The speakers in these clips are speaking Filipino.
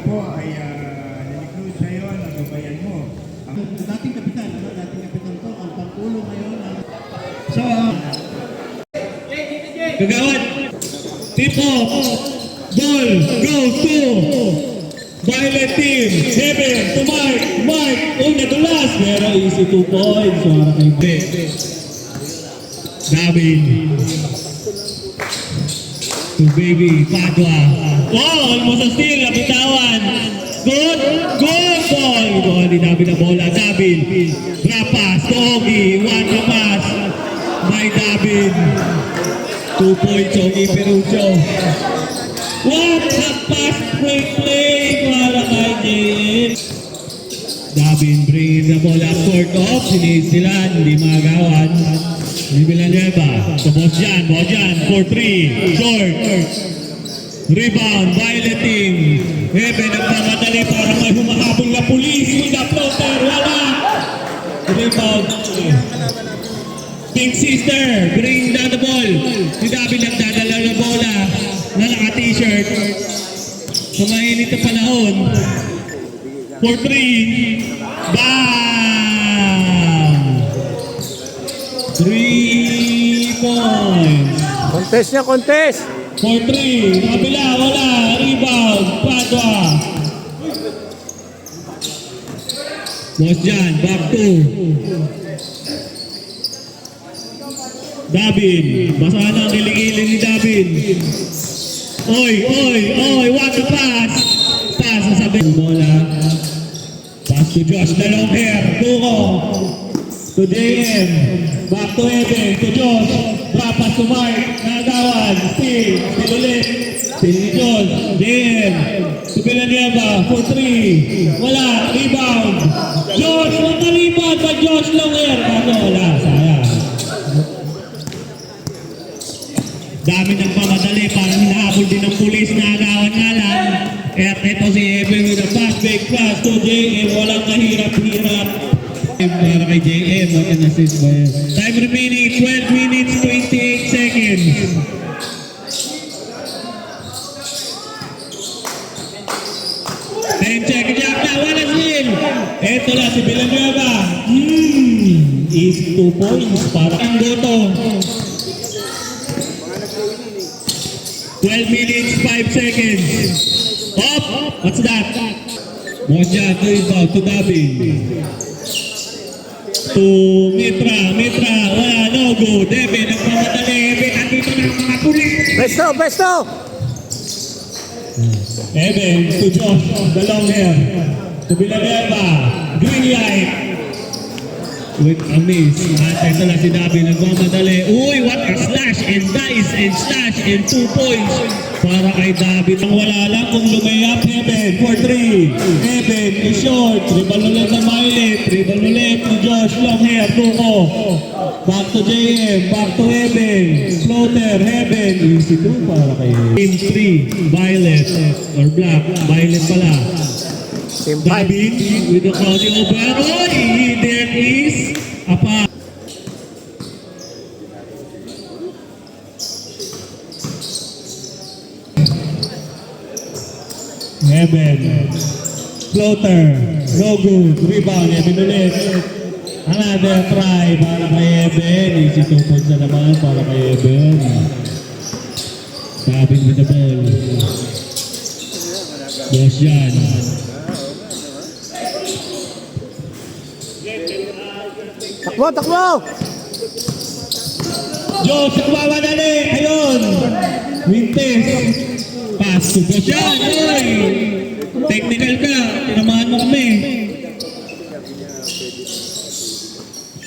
po ay nilikod sa iyo ang gabayan mo. Ang dating kapitan to, ang pangkulo ngayon. So, Kagawad, tipo, ball, go to Violet team, Heaven to Mark, una to last, pero easy 2 points, para kay Ben. David, to baby, Padua, oh, almost a steal, napitawan, good ball, ito ni David na bola, David, Rapas, Togi, one to pass, by David, 2 points, Ogi Perucho. What a pass, quick play, para kay JM. David bringing the ball up court off, sinisilan, hindi magawan. Villanueva, to Bojan, 4-3, short. Rebound, Violet team. Heaven nagmamadali para may humahabol na pulis with a floater, wala. Rebound. Big sister, bring down the ball. Si David nagdadala ng bola na naka-t-shirt. Sa mainit na panahon. 4-3. Bam! 3 points. Contest niya, contest! 4-3. Nakabila, wala. Rebound. Padua. Boss Jan, back 2. David, basahan ang kiling-kiling ni David. Oy, what the pass? Pass sa sabi. Bola. Pass to Josh, dalawang hair. Tuko. To JM. Back to Eben. To Josh. Pass to Mark. Nagawan. Steal ulit. Steal ni Josh. JM. To Villanueva. 4-3. Wala. Rebound. Josh, wala rebound. Pa Josh long hair. Wala. Sayang. Dami ng pamadali, parang hinahabol din ng pulis na agawan nga lang. At ito si Eben with a fast break pass to JM, walang kahirap-hirap. Para kay JM, what an assist ba yun? Time remaining, 12 minutes, 28 seconds. Time check, jack na, wala steal. Ito na si Villanueva. Easy 2 points para kang goto. 12 minutes, 5 seconds. Up! What's that? Moja, rebound to David. To Mitra, wala, no go. Debe, nagpamadali. Eben, andito na ang mga pulis. Besto! Eben, to Josh, the long hair. To Villanueva, green light. With a miss. At ito na si David nagmamadali. Uy, what a slash and dice and slash and 2 points para kay David. Ang wala lang kung lumayap. Eben, 4-3. Eben, is short. Tribal ulit na Violet. Tribal ulit ni Josh. Long hair, Tuko. Back to JM. Back to Eben. Floater, Eben. Easy 2 para kay Team 3. Violet. Or black. Violet pala. Team 5. David with the Claudio Obero. There is a pass. Eben. Floater. No good. Rebound. Eben ulit. Another try para kay Eben. Easy 2 points na naman para kay Eben. David with the ball. Boss yan. Takbo! Josh, nagmamadali. Ayun. Wintes. Pass to Bojan. Oy! Technical ka. Tinamahan mo kami.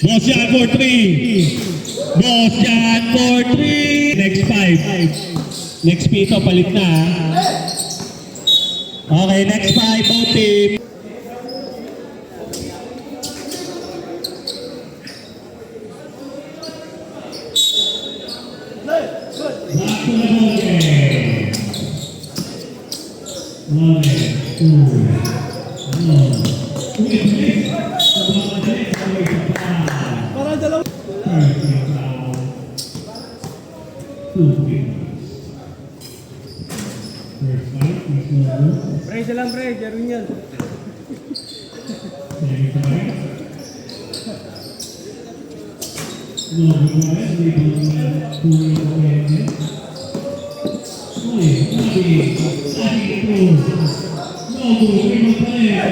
Bojan for 3. Bojan for 3. Next 5. Next pito, palit na. Okay, next 5. Both team. 2 free throws. First fight is Nogo. Pre, isa lang pre, Jerwin yan. Second fight. Nogo fight, rebound na Puri Oene. Uy, Sabi Cruz. Nogo, rebound pa rin.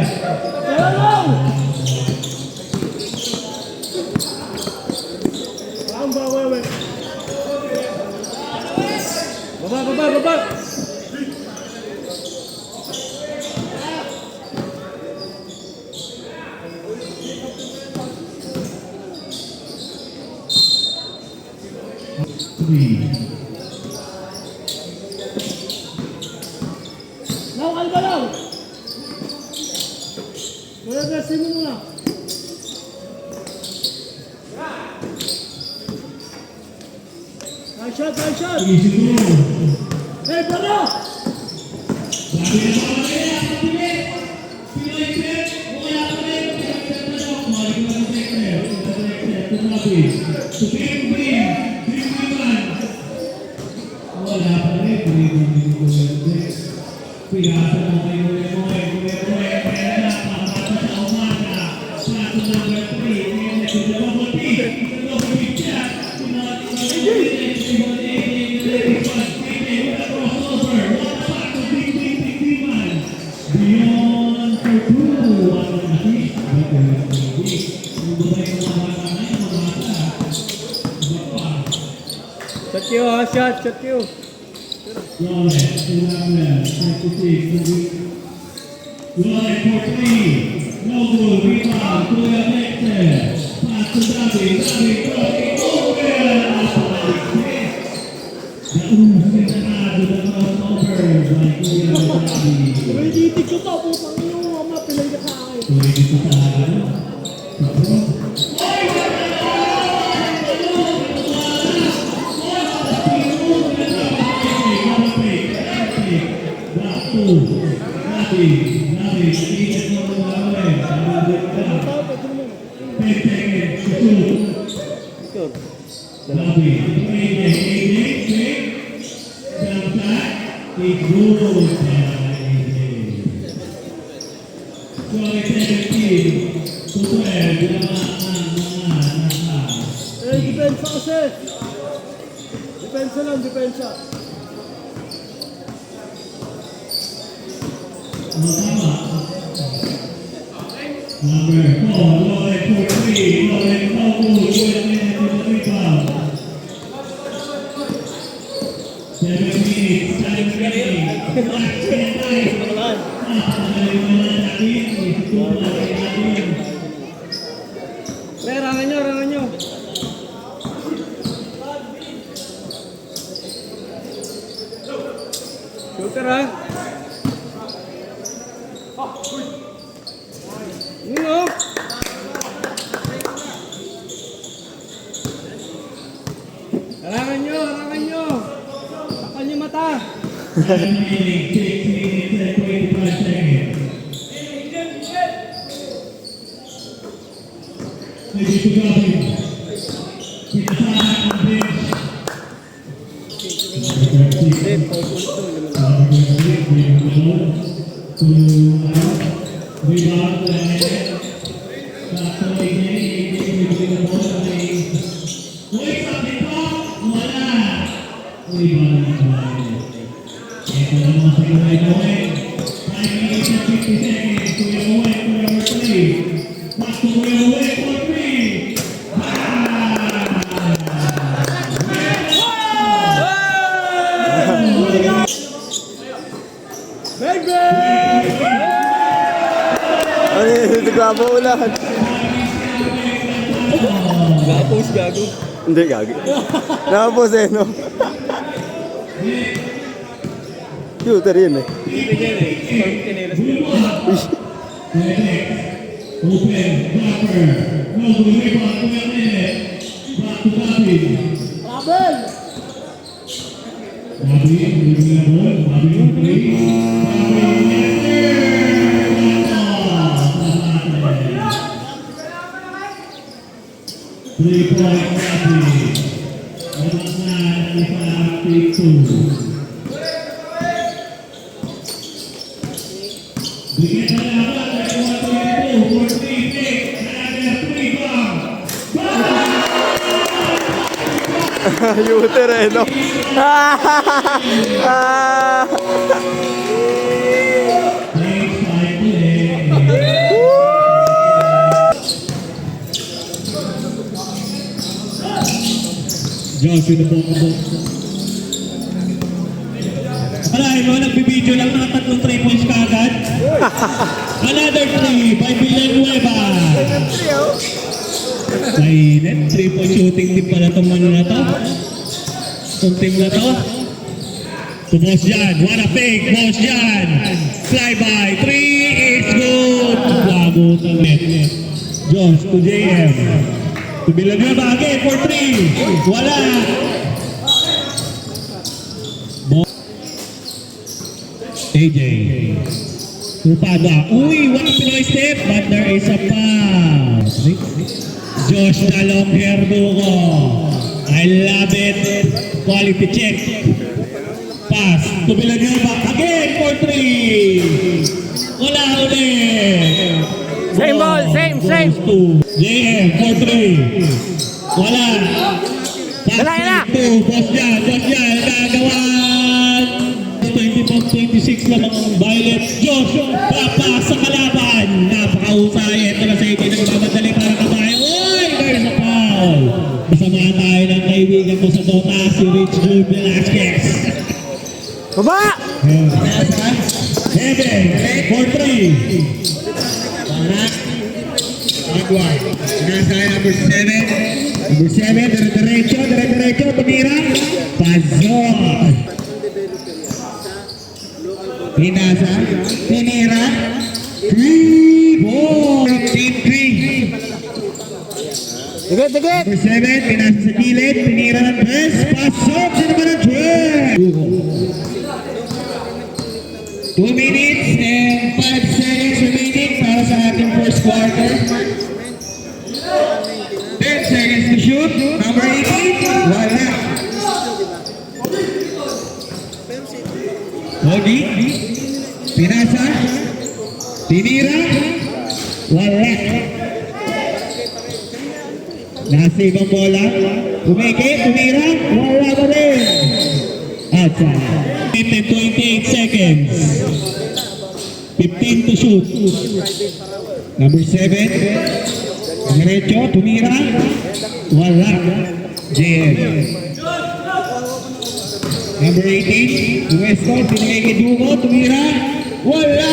Baba! Three. Nakakal ka lang! Wala gasin mo muna. Nice shot! Easy go. Hey, brother! Sabi na mga kaya, patuloy. Pinoy Pep, wala pa rin. Malik na sa sector. Tumabi. Supin Green. Green Green. Wala pa rin. Pinasa mo kay Moe. Kaya na, pamata sa umaga. Pato number 3. Ngayon, double pick. Double pick siya. Shot you. Ulitin ko to, putang ino mo, ama, pilay ka sa akin. Depensa kasi. Depensa lang, depensa. Number 4, Loren for 3, Loren Paulo, 12 minutes to the rebound. 7 minutes, time remaining. Last 10 times. Pre, rangan nyo. Shooter ha. Nino. Harangan nyo. Takpan nyo mata. 7 minutes, 6 minutes and 25 seconds. Ready to go. Pinasama ang bench. Ano yun? Nagwabo ulan. Nakapos gago. Hindi gago. Nakapos no? Shooter yun eh. Open, Dapper, no rebound, 12 minutes. Back to David. David, moving the ball. David on 3. 3-point David. Almost 9, take two. Bigyan na lang ako, 21-22, 4-3, another 3 bang. Yuter eh, no? Next time ulit. Josh, yun po ako. Alahin mo, nagbibideo lang mga tatlong 3 points kaagad. Another 3 by Villanueva. Mainit, 3-point shooting team pala itong ano na to. Itong team na to. To Boss Jan, what a fake, Boss Jan. Flyby, 3, it's good. Lagot ang net. Josh to JM. To Villanueva again for 3. Wala. AJ. Tupada. Uy, what a Pinoy step, but there is a pass. Josh Dalong Herdugo. I love it. Quality check. Pass to Villanueva again for 3. Wala ulit. Same ball, same. To JM for 3. Wala. Pass Wala na. to Boss Jan, gagawin. 24-26 lang ang Violet. Josh, papas sa kalaban. Napakahusay. Ito na sa inyo nagmamadali para kamay. Uy, there's a foul. Kasama tayo ng kaibigan mo sa Dota, si Rich Jude Velasquez. Baba! Heaven, for 3. Agua. Sinasay number 7. Number 7, dire-diretso, tumira. Pazon. Pinasa, tinira, 3 ball, 15-3. Dikit! Number 7, pinasa sa gilid, tinira ng press, pasok sa naman ng 12. 2 minutes and 5 seconds remaining para sa ating first quarter. 10 seconds to shoot, number 18, wala. Ogi, pinasa, tinira, wala. Nasa ibang bola, tumira, wala pa rin. Outside. 28 seconds. 15 to shoot. Number 7, diretso, tumira, wala. JM. Number 18, Wesco, pinigay kay Dugo, tumira, wala.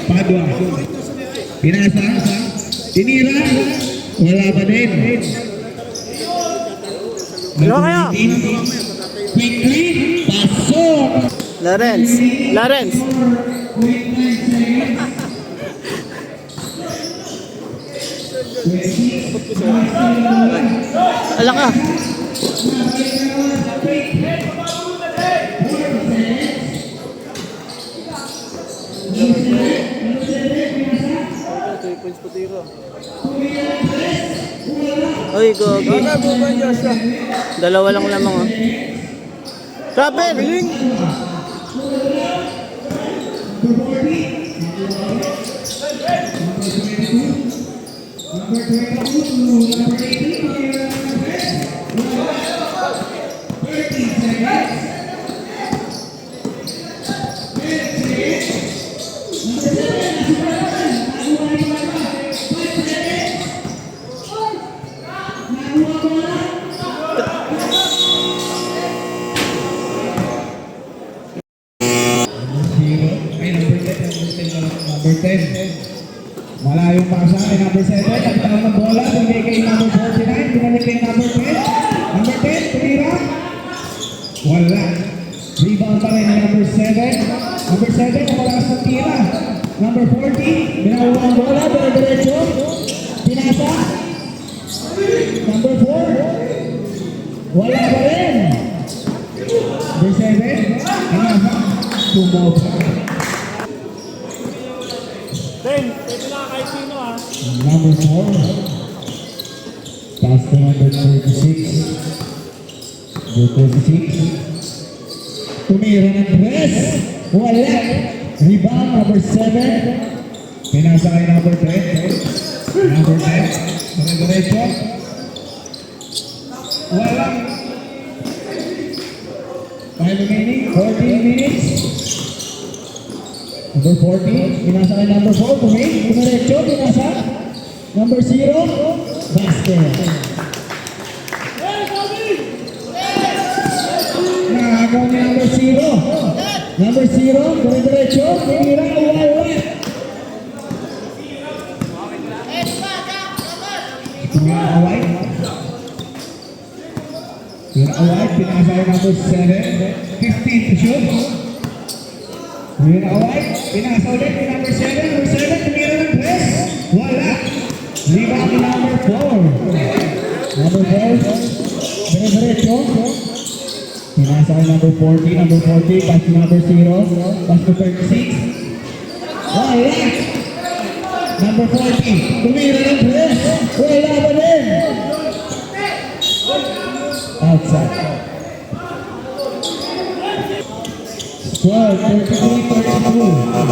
Padua. Pinasa, tinira, wala pa din. Ano kaya? 18, quickly, pasok. Lawrence! Ala ka! Uy, go. Dalawa lang lamang, oh. Travel! Number 10. Malayong pasa kay number 7. Nagtawag ng bola. Bumigay kay number 49. Bumalik kay number 10. Number 10. Tumira. Wala. Rebound pa rin ng number 7. Number 7. Namalakas ng tira. Number 40. Binakuha ang bola. Dire-diretso. Pinasa. Number 4. Wala pa rin. Number 7. Pinasa. Tumobra. Number 4. Pass to number 36. Number 26. Tumira ng press. Wala. Rebound, number 7. Pinasa kay number 10. Number 10. Dire-diretso. Wala. 5 remaining. 14 minutes. Number 14. Pinasa kay number 4. Diretso. Pinasa. Number 0. Basket. Nakagaw ni number 0. Number 0, dire-diretso, tinira, wala. Tumira away. Tumira away, pinasa yung number 7. 15 to shoot. Tumira away, pinasa ulit yung number 7. Number 7, tumira ng press. Wala. Rebound ni number 4. Number 4, dire-diretso. Pinasa kay number 40, number 40, pass to number 0, pass to 36. Wala! Number 40, tumira ng press. Wala ba din? Outside. Score, 33-32.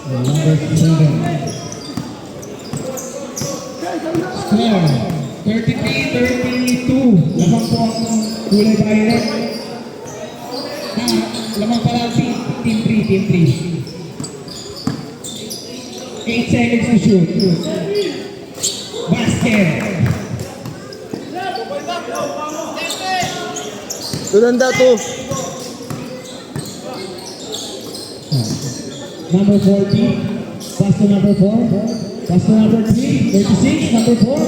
Number 7. Score, 33-32. Lamang po ang kulay violet. Lamang pala team 3. 8 seconds to shoot. Basket. Tulanda to. Number 40, pass to number 4, pass to number 3, 36, number 4,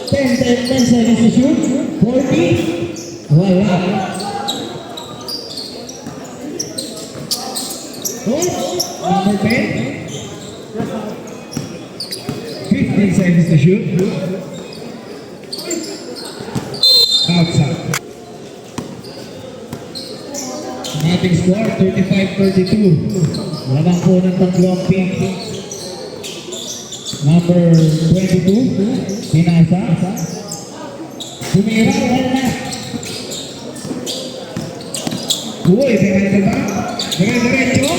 10 seconds to shoot, 40, wala. Number 10, 15 seconds to shoot, outside. Ating score, 35-32. Lamang po ng tatlong pink. Number 22, pinasa. Tumira, wala. Uy, pinasa ba? Dire-diretso.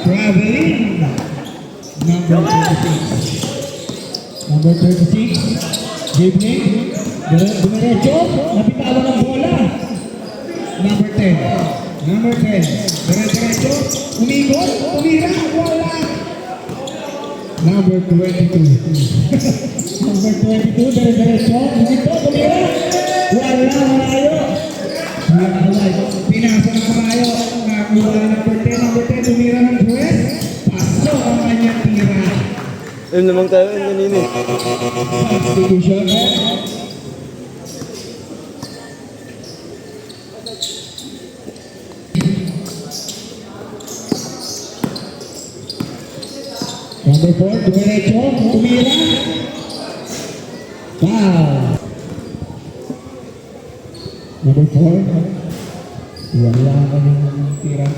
Traveling. Number 36. Number 36, dribbling. Diretso, napitawan ng bola. Number 10. Number 10. Dire-diretso. Umikot. Tumira. Wala. Number 22. Number 22. Dire-diretso. Umikot. Tumira. Wala. Malayo. Pinasa ng kamayo. Wala number 10. Number 10. Tumira ng dress. Paso ang kanyang tira. Ayun naman tayo, kanina. Substitution. Number 4, dumiretso, tumira. Foul. Number 4, wala ka yung tira.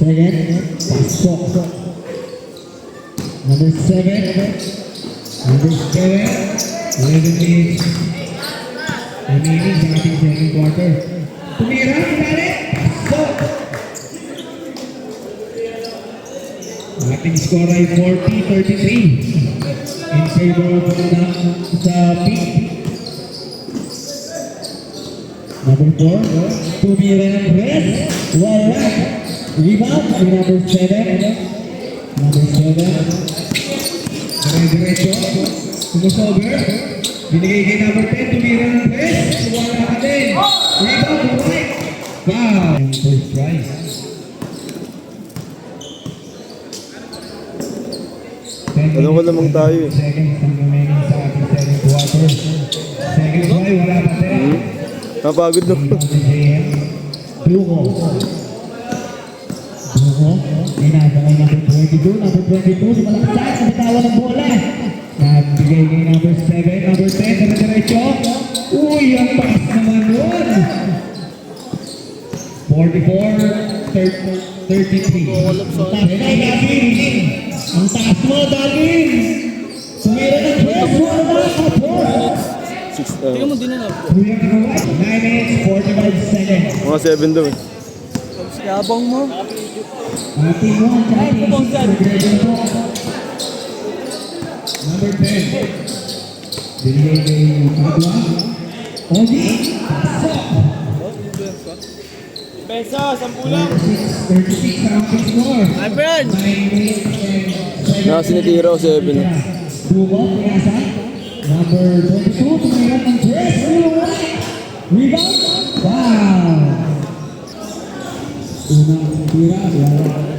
Second, pasok. Number 7, number 7, 11 minutes. Remaining sa ating second quarter. Tumira, pinali. Pasok. Ating score ay 40-33 in favor of sa pink. Number 4, tumira ng press. Wala. Rebound ay number 7. Number 7. Dire-diretso. Sumusober. Binigay kay number 10. Tumira ng press. Wala ka din. Rebound. Right. Foul. Yung first try. Alam ko namang tayo eh. Seconds ang remaining sa ating second quarter. Second try. Wala pa din. Napagod na. Dugo. Pinasa kay number 22. Number 22, si Malaksak, sa bitawan ng bola. Nabigay kay number Uy, ang taas naman nun. 44-33. Ang taas mo, Dagin! Sumira ng press. Wala ka po. Tingnan mo din na. 9 minutes, 45 seconds. Mga 7 daw eh. Yabang mo. Team 1, Ay, bubong dyan. Number 10. Binigay kay Padua. Ogi. Pesa, 10 lang. 36 ang ating score. Ay, friend. 9 minutes and 7 Nakasinitira ko 7 eh. Dugo, Piasa. Number 22, tumayang ng dress. Rebound. Wow. Unang tira. Wow.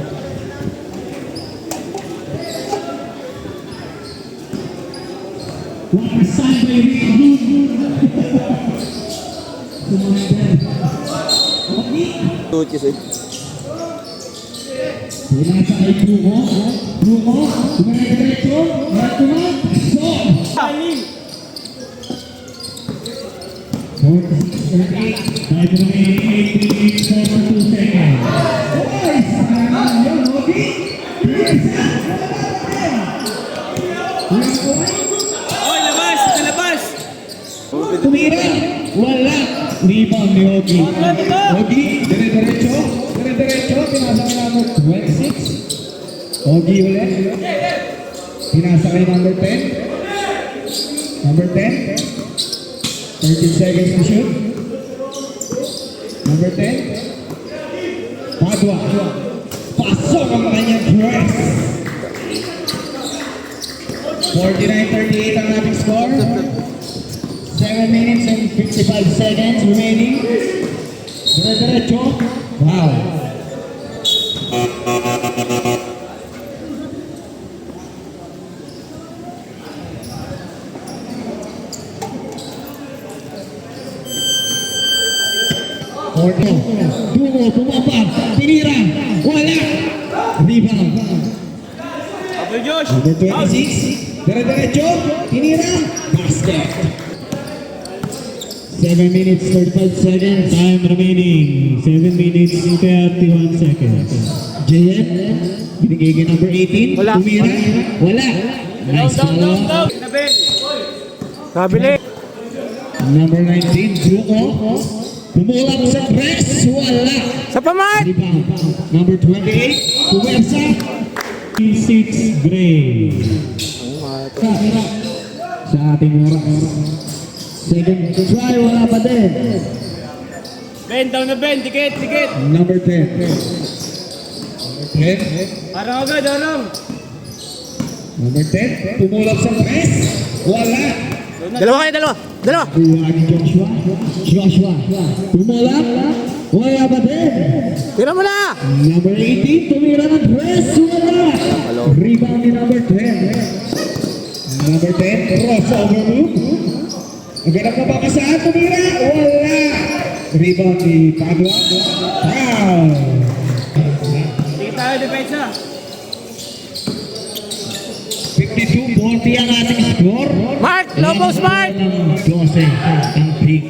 Wakasan by rebound. Sumander. Okay. Tuchis eh. Pinasa kay Brumo. Brumo. Dumaya-diretso. Martuman. Pasok. Alim. 46-38. Time remaining 8 minutes 42 seconds. Oy! Sayang yun, Ogi. Piesa. Oy, labas. Labas. Tumira. Wala. Rebound ni Ogi. Diba? Ogi. Dire-diretso. Dire-diretso. Pinasa kay number 26. Ogi ulit. Pinasa kay number 10. Number 10. 13 seconds to shoot. Number 10. Padua. Pasok ang kanyang dress. 49-38 ang ating score. 7 minutes and 55 seconds remaining. Dire-diretso. Wow. Dumo, pumapag, tinira, wala. Rebound. Abel Josh. Number 26, dire-diretso, tinira, basket. 7 minutes, 35 seconds. Time remaining, 7 minutes, 31 seconds. JM, binigay kay number 18, Wala. tumira, wala. Nice follow. Nabel. Nabili. Number 19, Druko, pumulak sa press, wala. Sa pamay! Rebound. Number 28, Puwersa, 6 Gray. sa ating oras. Second try, wala pa din. Ben, down na Ben. Dikit, dikit. Number 10. Number 10. Arang agad, arang. Number 10. Tumulak sa press. Wala. Dalawa kayo, dalawa! Dalawa! Kuha ni Joshua. Joshua. Tumulak. Wala pa din. Tira mo na! Number 18. Tumira ng press. Wala. Rebound ni number 10. Number 10. Crossover move. Naganap na ba ka saan? Tumira. Wala. Rebound ni Padua. Foul. Sige tayo, depensa. 52-40 ang ating score. Mark! Low post, Mark! 12 ang pick.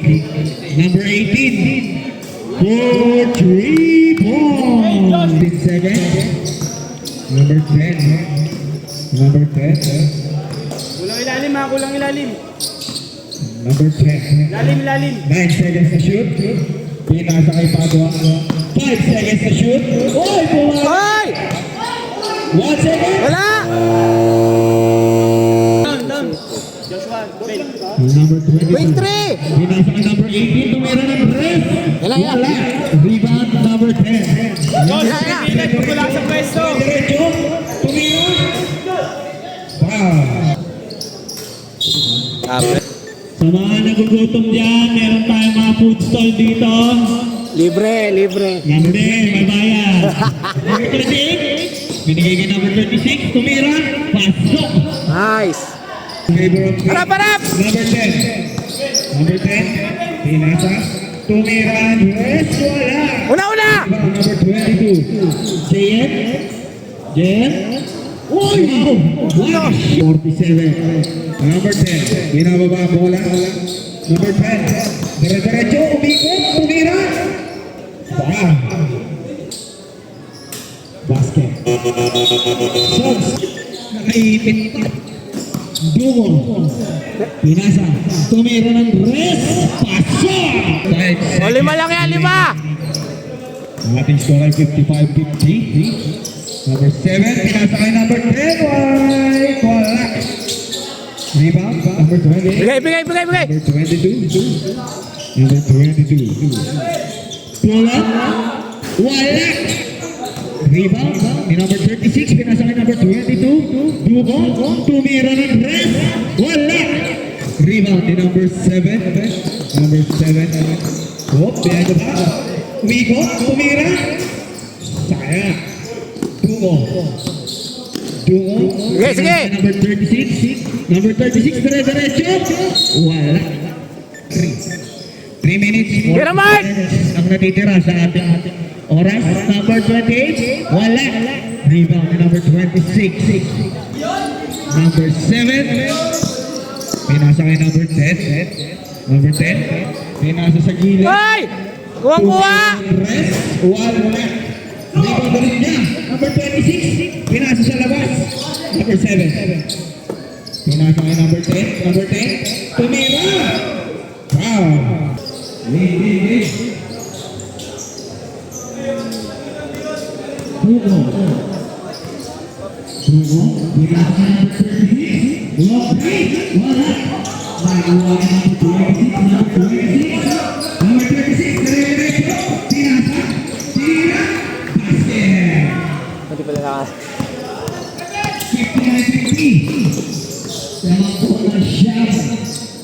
Number 18. For 3 points. 15 seconds. Number 10. Number 10. Kulang ilalim ha, kulang ilalim. Number 10. Ilalim, ilalim. 9 seconds to shoot. Pinasa kay Padua. 5 seconds to shoot. Oy, pumakas. Hoy! 1 second. Wala! Down, down. Joshua, Ben. Number 22. Wait, 3! Pinasa kay number 18. Tumira ng ref. Wala, wala. Wala. Rebound number 10. Josh, Wala, wala. pilit, pagkulang sa pwesto. Diretso. Tumira. Foul. Ape. Sa mga nagugutom dyan, meron tayong mga food stall dito. Libre, libre. Hindi, may bayad. Number 28, binigay kay number 36, tumira, pasok. Nice. Favor of Harap, harap! Number 10. Number 10. Pinasa. Tumira. Yes, wala. Una, una! Number 22. JN. JN. Uy! Wow! 47. Number 10. Binababa ang bola. Number 10. Dire-diretso, umikot, tumira. Wow. Basket. Sogs. Nakaipit pa. Dungo. Pinasa. Tumira ng rest. Pasok. O, 5 lang yan, 5. Ang ating score ay 55-50. Number 7, pinasa kay number 10. Wala. Rebound, number 20. Bigay. Number 22. Number 22. Pull up. Wala. Rebound, ni number 36, pinasa kay number 22. Dugo, tumira ng rest. Wala. Rebound ni number 7. Number 7. Oh, behind the back. Umikot, tumira. Sayang. Dungo. Sige. Number 36. Number 36, dire-diretso. Wala. 3 minutes. Tira, Mark! Ang natitira sa ating oras. Number 28. Wala. Rebound ni number 26. Number 7. Pinasa kay number 10. Number 10. Pinasa sa gilid. Hoy! Kuha! Rest. Wala. Rebound ulit niya. Number 26. Pinasa sa labas. Number 7. Pinasa kay number 10. Number 10. Tumira. Wow. Lead. Dugo. Pinasa kay number 36. Block 3. Wala. Nagawa kay number 26. Number 26. Number 36. Dire-diretso. Pinasa. Tira. Basket. Hindi pala naka. 59-50. Sama po ng shot.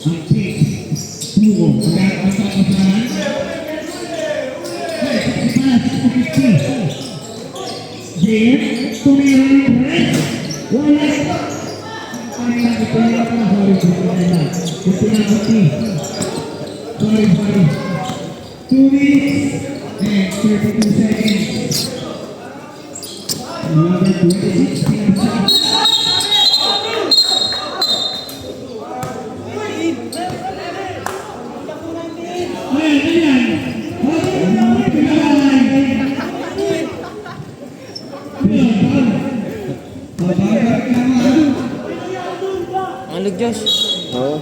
Ang pick. Dugo. Magkakaroon ang kapasaran. 65-50. Game. Tumira ng red. Wala. Sorry. 2 minutes and 32 seconds. Number 26. Ano, Diyos? Oo.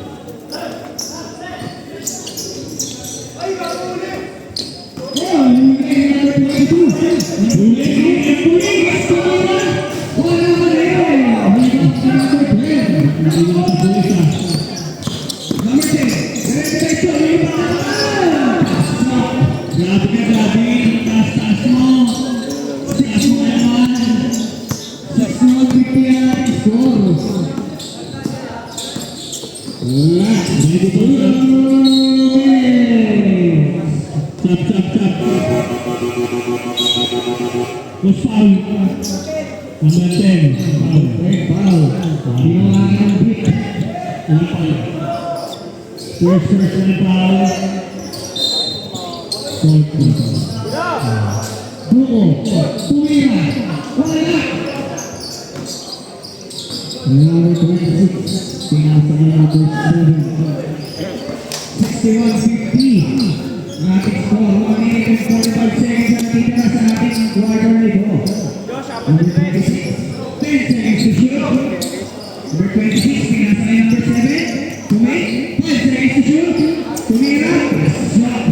Number 10, foul. Pinangalan ng hit. First person foul. Dugo, tumira, wala. Number 26, pinasa ng number 7. 61-50. Ating score, 1 minute and 45 seconds ang natitira sa ating quarter nito. Number 26, 10 seconds to shoot. Number 26, pinasa kay number 7. Tumay, 5 seconds to shoot. Tumira, shot.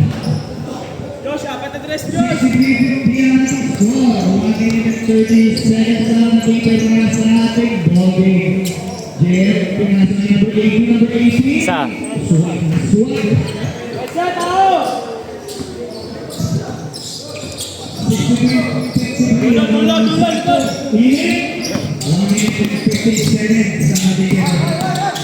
Josh, apat na dress, Josh! 63-50 ang score. 1 minute and 30 seconds ang natitira sa ating bogey. Jeff, pinasa kay number 18, number 18. Isa. Swag. Sa tao! Dulo! Init. 1 minute and 50 seconds sa ating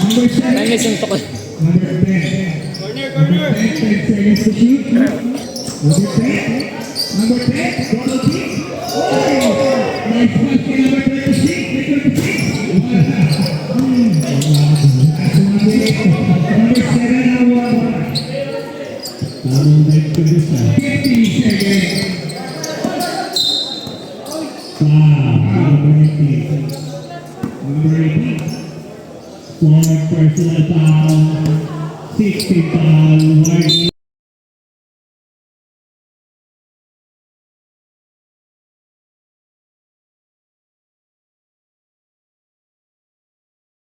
number 7. May suntok ko. Number 10. Number 10, 10 seconds to shoot. Number 10. Number 10. Double kick. Oh! Nice pass kay number 26. Number 7 na 1. 50 seconds. Number 18. Forward personal foul. 16 foul warning.